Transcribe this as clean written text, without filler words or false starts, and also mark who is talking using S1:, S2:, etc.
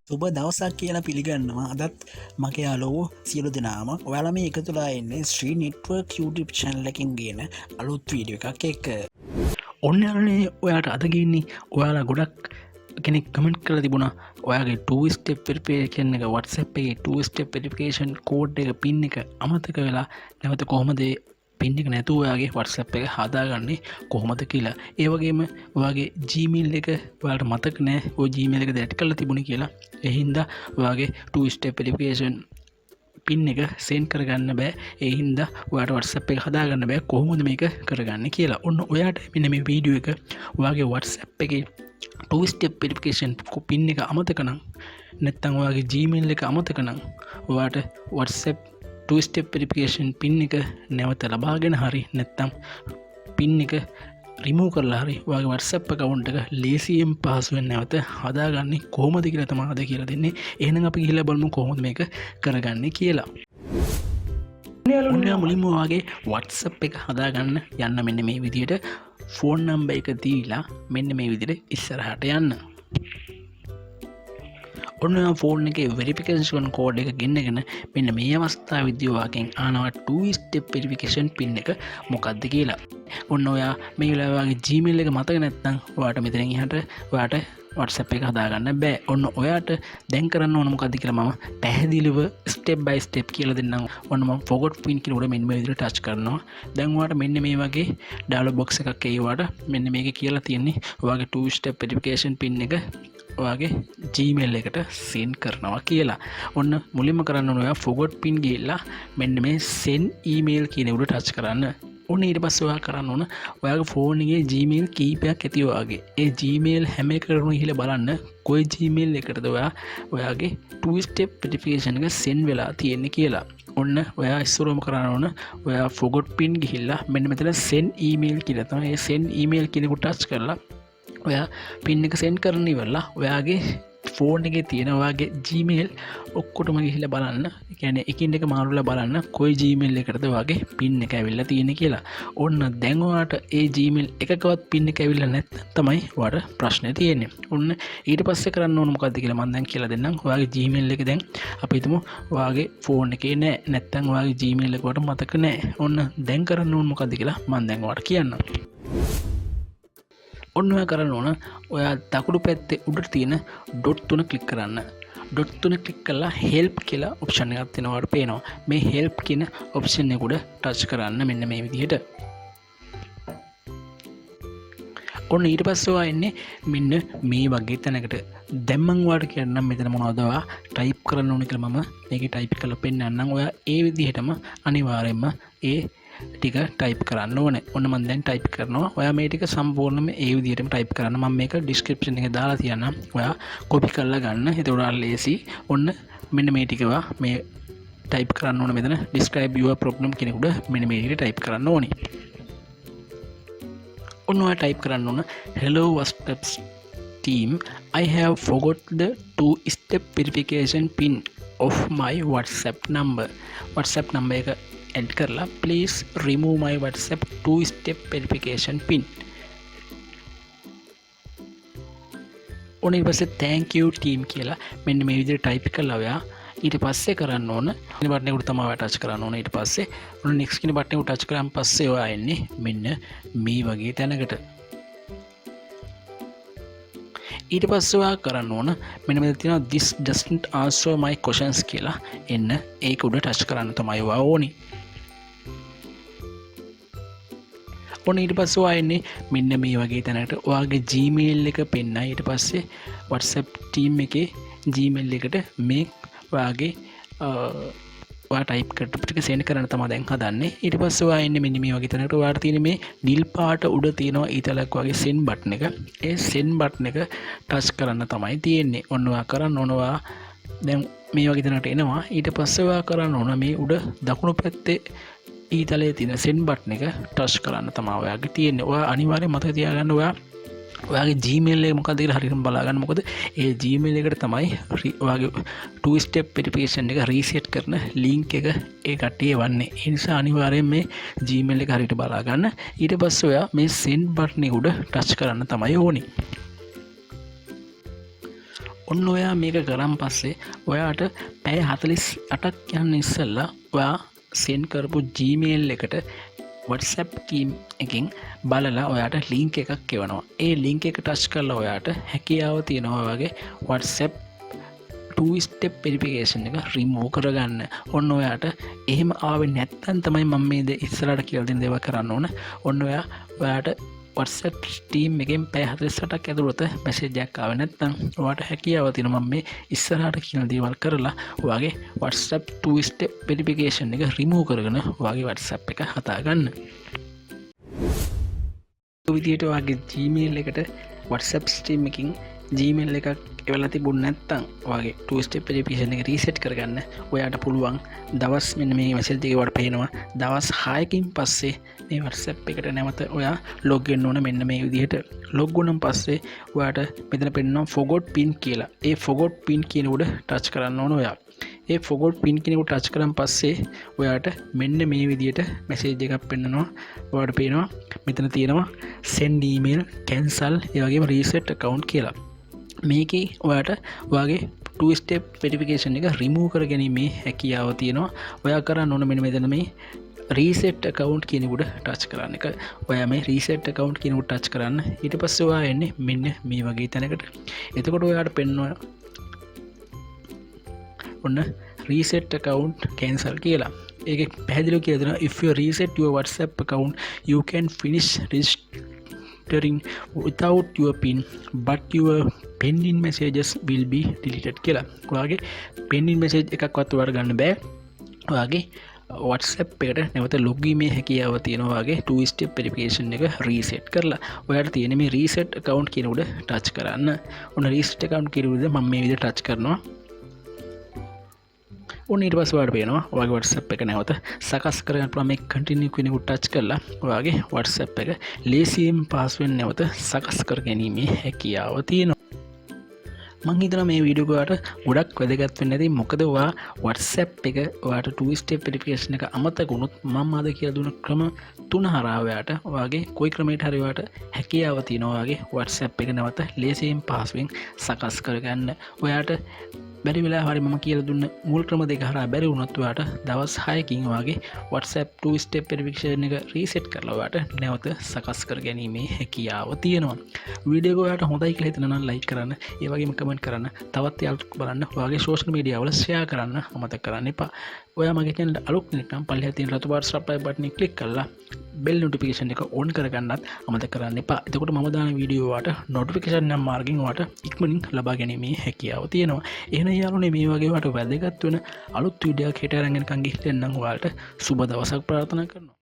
S1: සුබ දවසක් කියලා පිළිගන්නවා අදත් මගේ යාලෝ සියලු දෙනාම ඔයාලා මේ එකතුලා එන්නේ ශ්‍රී නෙට්වර්ක් YouTube channel එකකින් ගෙන අලුත් වීඩියෝ එකක් එක්ක. ඔන්න යාළුවනේ ඔයාට අද ගින්නේ ඔයාලා ගොඩක් කෙනෙක් කමෙන්ට් කරලා තිබුණා ඔයාගේ 2 step verification එක WhatsApp එකේ 2 step verification code එක pin එක අමතක වෙලා නැවත කොහොමද පින් එක නැතුව ඔයාගේ WhatsApp එක හදාගන්නේ කොහොමද කියලා. ඒ වගේම ඔයාගේ Gmail එක ඔයාලට මතක නැහැ ඔය Gmail එක දැට් කරලා තිබුණේ කියලා. ඒ හින්දා ඔයාගේ 2 step verification පින් එක send කරගන්න බෑ. ඒ හින්දා ඔයාට WhatsApp එක හදාගන්න බෑ කොහොමද මේක කරගන්නේ කියලා. ඔන්න ඔයාට මෙන්න මේ වීඩියෝ එක ඔයාගේ WhatsApp එකේ 2 step verification පින් එක අමතක නම් නැත්නම් ඔයාගේ Gmail එක අමතක නම් ඔයාට WhatsApp 2 step verification පින් එක නැවත ලබාගෙන හරි නැත්තම් පින් එක රිමූව් කරලා හරි ඔයාගේ WhatsApp account එක ලේසියෙන් පහසුවෙන් නැවත හදාගන්නේ කොහොමද කියලා තමයි අද කියලා දෙන්නේ. එහෙනම් අපි ගිහලා බලමු කොහොමද මේක කරගන්නේ කියලා. ඔන්න මුලින්ම ඔයාගේ WhatsApp එක හදාගන්න යන්න මෙන්න මේ විදිහට ෆෝන් නම්බර් එක දීලා මෙන්න මේ විදිහට ඉස්සරහට යන්න. ඔන්න ෆෝන් එකේ වෙරිෆිකේෂන් කෝඩ් එක ගෙන්නගෙන මෙන්න මේ අවස්ථාවේදී ඔයාගෙන් අහනවා 2 step verification pin එක මොකක්ද කියලා. ඔන්න ඔයා මේ වෙලාවේ Gmail එක මතක නැත්නම් ඔයාට මෙතනින් එහාට ඔයාට WhatsApp එක හදාගන්න බෑ. ඔන්න ඔයාට දැන් කරන්න ඕන මොකක්ද කියලා මම පැහැදිලිව step by step කියලා දෙන්නම්. ඔන්න මම forgot pin කියන උඩ මෙන්න මේ විදිහට ටච් කරනවා. දැන් ඔයාට මෙන්න මේ වගේ dialog box එකක් එයි. ඔයාට මෙන්න මේක කියලා තියෙන්නේ ඔයාගේ 2 step verification pin එක ඔයාගේ Gmail එකට send කරනවා කියලා. ඔන්න මුලින්ම කරන්න ඕන ඔයා forgot pin ගිහලා මෙන්න මේ send email කියන උඩ touch කරන්න. ඔන්න ඊට පස්සේ ඔයා කරන්න ඕන ඔයාගේ ෆෝන් එකේ Gmail කීපයක් ඇති ඔයාගේ. ඒ Gmail හැම එකකටම ගිහලා බලන්න කොයි Gmail එකටද ඔයාගේ 2 step verification එක send වෙලා තියෙන්නේ කියලා. ඔන්න ඔයා ඉස්සරවම කරන්න ඕන ඔයා forgot pin ගිහිල්ලා මෙන්න මෙතන send email කියලා තමයි. ඒ send email කියන උඩ touch කරලා ඔයා පින් එක සෙන්ඩ් කරන්න ඉවරලා ඔයාගේ ෆෝන් එකේ තියෙන ඔයාගේ Gmail ඔක්කොටම ගිහිල්ලා බලන්න. ඒ කියන්නේ එකින් එක මාරුලා බලන්න කොයි Gmail එකටද ඔයාගේ පින් එක ඇවිල්ලා තියෙන්නේ කියලා. ඔන්න දැන් ඔයාට ඒ Gmail එකකවත් පින් එක ඇවිල්ලා නැත්නම් තමයි ඔයාට ප්‍රශ්නේ තියෙන්නේ. ඔන්න ඊට පස්සේ කරන්න ඕන මොකද්ද කියලා මම දැන් කියලා දෙන්නම්. ඔයාගේ Gmail එක දැන් අපි හිතමු ඔයාගේ ෆෝන් එකේ නැහැ. නැත්නම් ඔයාගේ Gmail එක ඔයාට මතක නැහැ. ඔන්න දැන් කරන්න ඕන මොකද්ද කියලා මම දැන් ඔයාට කියන්නම්. ඔන්න ඔයා කරන්න ඕන ඔයා දකුණු පැත්තේ උඩට තියෙන ඩොට් තුන ක්ලික් කරන්න. ඩොට් තුන ක්ලික් කරලා help කියලා ඔප්ෂන් එකක් තියෙනවා ඔයාලට පේනවා. මේ help කියන ඔප්ෂන් එක උඩ ටච් කරන්න මෙන්න මේ විදිහට. ඔන්න ඊට පස්සේ ඔයා එන්නේ මෙන්න මේ වගේ තැනකට. දැන් මම ඔයාලට කියන්නම් මෙතන මොනවද ඔයා ටයිප් කරන්න ඕනේ කියලා මම මේකේ ටයිප් කරලා පෙන්නන්නම්. ඔයා ඒ විදිහටම අනිවාර්යයෙන්ම ඒ ටික ටයිප් කරන්න ඕනේ. ඔන්න මම දැන් ටයිප් කරනවා. ඔයා මේ ටික සම්පූර්ණයෙන්ම ඒ විදිහටම ටයිප් කරන්න. මම මේක ඩිස්ක්‍රිප්ෂන් එකේ දාලා තියන්නම්. ඔයා කොපි කරලා ගන්න. ඒක උඩ ලේසි. ඔන්න මෙන්න මේ ටික ඔයා මේ ටයිප් කරන්න ඕනේ මෙතන describe your problem කියන උඩ මෙන්න මේ විදිහට ටයිප් කරන්න ඕනේ. ඔන්න ඔයා ටයිප් කරන්න ඕන hello WhatsApp team, I have forgot the 2 step verification pin of my WhatsApp number. WhatsApp number එක add කරලා please remove my WhatsApp 2 step verification pin. ඔන්න ඊට පස්සේ thank you team කියලා මෙන්න මේ විදිහට ටයිප් කරලා ඔයා ඊට පස්සේ කරන්න ඕන මේ බටන් එක උඩ තමයි ඔයා ටච් කරන්න ඕන. ඊට පස්සේ ඔන්න next කියන බටන් එක උඩ ටච් කරාන් පස්සේ ඔයා එන්නේ මෙන්න මේ වගේ තැනකට. ඊට පස්සේ ඔයා කරන්න ඕන මෙන්න මෙතන තියෙනවා this doesn't answer my questions කියලා එන්න ඒක උඩ ටච් කරන්න තමයි ඔයා ඕනි. ඔන්න ඊට පස්සේ ඔයා එන්නේ මෙන්න මේ වගේ තැනකට ඔයාගේ Gmail එක පෙන්නයි. ඊට පස්සේ WhatsApp team එකේ Gmail එකට මේ ඔයාගේ ඔයා ටයිප් කරපු ටික සෙන්ඩ් කරන්න තමයි දැන් හදන්නේ. ඊට පස්සේ ඔයා එන්නේ මෙන්න මේ වගේ තැනකට ඔයාට තියෙන මේ නිල් පාට උඩ තියෙනවා ඊතලක් වගේ send බටන් එක. ඒ send බටන් එක ටච් කරන්න තමයි තියෙන්නේ. ඔන්න ඔයා කරන්න ඕන ඔයා දැන් මේ වගේ තැනකට එනවා. ඊට පස්සේ ඔයා කරන්න ඕන මේ උඩ දකුණු පැත්තේ ඊතලයේ තියෙන send බටන් එක ටච් කරන්න තමයි ඔයාගේ තියෙන්නේ. ඔයා අනිවාර්යයෙන් මතක තියාගන්න ඔයාගේ Gmail එක මොකක්ද කියලා හරියටම බලා ගන්න. මොකද ඒ Gmail එකට තමයි ඔයාගේ 2 step verification එක reset කරන link එක ඒ කට්ටිය වන්නේ. ඒ නිසා අනිවාර්යයෙන් මේ Gmail එක හරියට බලා ගන්න. ඊට පස්සේ ඔයා මේ send button එක උඩ touch කරන්න තමයි ඕනේ. ඔන්න ඔයා මේක කරම් පස්සේ ඔයාට පැය 48ක් යන්න ඉස්සෙල්ලා ඔයා සෙන්ඩ් කරපු Gmail එකට WhatsApp ටීම් එකෙන් බලලා ඔයාට ලින්ක් එකක් එවනවා. ඒ ලින්ක් එක ටච් කරලා ඔයාට හැකියාව තියෙනවා වගේ WhatsApp 2 step verification එක remove කරගන්න. ඔන්න ඔයාට එහෙම ආවේ නැත්නම් තමයි මම මේ ඉස්සරහට කියලා දෙන දේවල් කරන්න ඕන. ඔන්න ඔයාට WhatsApp team එකෙන් පැය 48ක් ඇතුළත මැසේජ් එකක් ආවේ නැත්නම් ඔයාට හැකියාව තියෙනවා මම මේ ඉස්සරහට කියන දේවල් කරලා ඔයාගේ WhatsApp 2 step verification එක remove කරගෙන ඔයාගේ WhatsApp එක හදාගන්න. ඒ විදිහට ඔයාගේ Gmail එකට WhatsApp stream එකකින් Gmail එකක් එවලා තිබුණ නැත්නම් ඔයාගේ 2 step verification එක reset කරගන්න ඔයාට පුළුවන් දවස් මෙන්න මේ message එක වඩ පේනවා දවස් 6කින් පස්සේ මේ WhatsApp එකට නැවත ඔයා log වෙන්න ඕන මෙන්න මේ විදිහට log වුණාන් පස්සේ ඔයාට මෙතන පෙන්නනවා forgot pin කියලා. ඒ forgot pin කියන උඩ touch කරන්න ඕන ඔයා. ඒ forgot pin කියන උඩ touch කරන් පස්සේ ඔයාට මෙන්න මේ විදිහට message එකක් පෙන්නනවා. ඔයාට පේනවා මෙතන තියෙනවා send email cancel ඒ වගේම reset account කියලා. මේකේ ඔයාට ඔයාගේ 2 step verification එක remove කර ගැනීමේ හැකියාව තියෙනවා. ඔයා කරන්න ඕන මෙන්න මෙතන මේ reset account කියන උඩ touch කරන්න එක. ඔයා මේ reset account කියන උඩ touch කරන්න. ඊට පස්සේ ඔයා එන්නේ මෙන්න මේ වගේ තැනකට. එතකොට ඔයාට පෙන්වනවා ඔන්න reset account cancel කියලා. ඒක පැහැදිලිව කියලා දෙනවා if you reset your WhatsApp account you can finish registering without your pin but your pending messages will be deleted කියලා. ඔයාගේ pending message එකක්වත් ඔයාලට ගන්න බෑ. ඔයාගේ WhatsApp එකට නැවත log වීමේ හැකියාව තියෙනවා වගේ 2 step verification එක reset කරලා. ඔයාලට තියෙන මේ reset account කියන උඩ touch කරන්න. ඔන්න reset account කියන උඩ මම මේ විදිහට touch කරනවා. ඔන්න ඊට පස්සේ ඔයාලට පේනවා ඔයාගේ WhatsApp එක නැවත සකස් කරගන්න පුළුවන් මේ continue කියන උඩ touch කරලා ඔයාගේ WhatsApp එක ලේසියෙන් password නැවත සකස් කර ගැනීමේ හැකියාව තියෙනවා. මං හිතනවා මේ වීඩියෝ එක ඔයාලට ගොඩක් වැදගත් වෙන්න ඇති. මොකද ඔයා WhatsApp එක ඔයාට 2 step verification එක අමතක වුණොත් මම අද කියලා දුන්න ක්‍රම 3 හරහා ඔයාට ඔයාගේ කොයි ක්‍රමයකට හරි ඔයාට හැකියාව තියෙනවා ඔයාගේ WhatsApp එක නැවත ලේසියෙන් password සකස් කරගන්න. ඔයාට බැරි වෙලා හරි මම කියලා දුන්න මුල් ක්‍රම දෙක හරහා බැරි වුණොත් ඔයාට දවස් 6කින් ඔයාගේ WhatsApp 2 step verification එක reset කරලා ඔයාට නැවත සකස් කර ගැනීමේ හැකියාව තියෙනවා. වීඩියෝ එක ඔයාට හොඳයි කියලා හිතන නම් like කරන්න, ඒ වගේම comment කරන්න, තවත් යාළුවෝ බලන්න, ඔයාගේ social media වල share කරන්න අමතක කරන්න එපා. ඔයා මගේ channel එක අලුත් කෙනෙක් නම් පල්ලෙහා තියෙන රතු පාට subscribe button එක click කරලා bell notification එක on කරගන්නත් අමතක කරන්න එපා. එතකොට මම දාන වීඩියෝ වලට notification නම් මාර්ගයෙන් ඔයාට ඉක්මනින් ලබා ගැනීමේ හැකියාව තියෙනවා. එහෙනම් යාළුවනේ මේ වගේ ඔයාට වැදගත් වෙන අලුත් වීඩියෝ එකක් හෙට අරන් එනකන් ගිහින් එන්නම් ඔයාලට සුබ දවසක් ප්‍රාර්ථනා කරනවා.